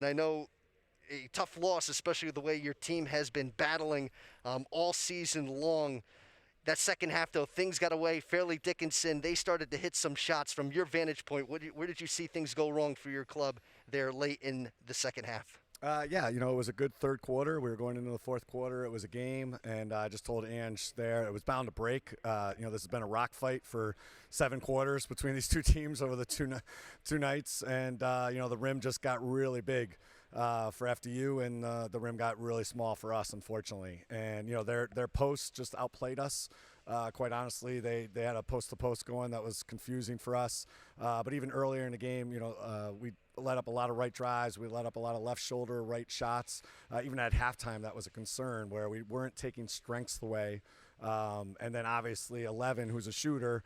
and I know a tough loss, especially the way your team has been battling all season long. That second half, though, things got away. Fairleigh Dickinson, they started to hit some shots. From your vantage point, where did you see things go wrong for your club there late in the second half? Yeah, it was a good third quarter. We were going into the fourth quarter. It was a game, and I just told Ange there it was bound to break. This has been a rock fight for 7 quarters between these two teams over the two nights, and the rim just got really big for FDU, and the rim got really small for us, unfortunately. And their posts just outplayed us. Quite honestly, they had a post-to-post going that was confusing for us. But even earlier in the game, we let up a lot of right drives. We let up a lot of left shoulder right shots. Even at halftime, that was a concern where we weren't taking strengths away. And then obviously 11, who's a shooter,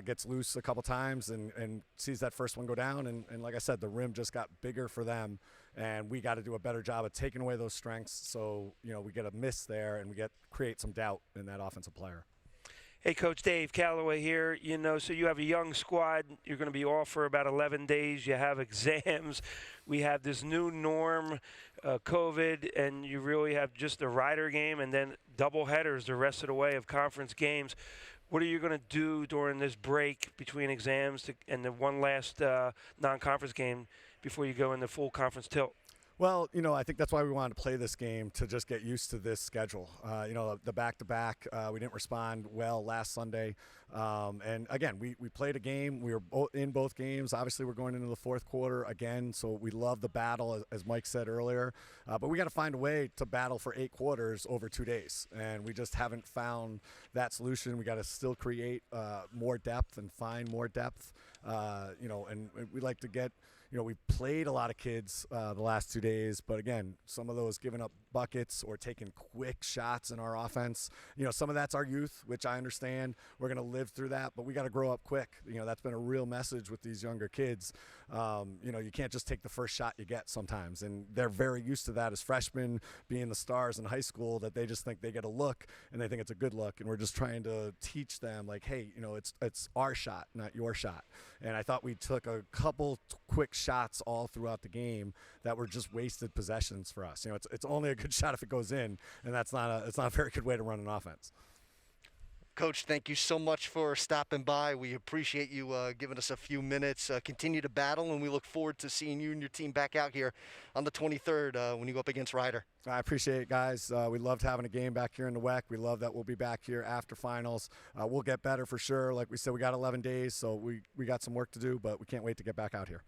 gets loose a couple times and sees that first one go down. And like I said, the rim just got bigger for them. And we got to do a better job of taking away those strengths. So, we get a miss there and we create some doubt in that offensive player. Hey, Coach Dave Calloway here. So you have a young squad. You're going to be off for about 11 days. You have exams. We have this new norm, COVID, and you really have just the Rider game and then double headers the rest of the way of conference games. What are you going to do during this break between exams and the one last non-conference game before you go into full conference tilt? Well, I think that's why we wanted to play this game, to just get used to this schedule. The back-to-back, we didn't respond well last Sunday. And, again, we played a game. We were in both games. Obviously, we're going into the fourth quarter again, so we love the battle, as Mike said earlier. But we got to find a way to battle for 8 quarters over 2 days, and we just haven't found that solution. We got to still create more depth and find more depth, and we like to get – we played a lot of kids the last 2 days, but again, some of those giving up buckets or taking quick shots in our offense. Some of that's our youth, which I understand. We're going to live through that, but we got to grow up quick. That's been a real message with these younger kids. You can't just take the first shot you get sometimes, and they're very used to that as freshmen, being the stars in high school, that they just think they get a look and they think it's a good look, and we're just trying to teach them, like, hey, it's our shot, not your shot. And I thought we took a couple quick shots all throughout the game that were just wasted possessions for us. It's only a good shot if it goes in, and it's not a very good way to run an offense. Coach, thank you so much for stopping by. We appreciate you giving us a few minutes. Continue to battle, and we look forward to seeing you and your team back out here on the 23rd when you go up against Rider. I appreciate it, guys. We loved having a game back here in the WEC. We love that we'll be back here after finals. We'll get better for sure. Like we said, we got 11 days, so we got some work to do, but we can't wait to get back out here.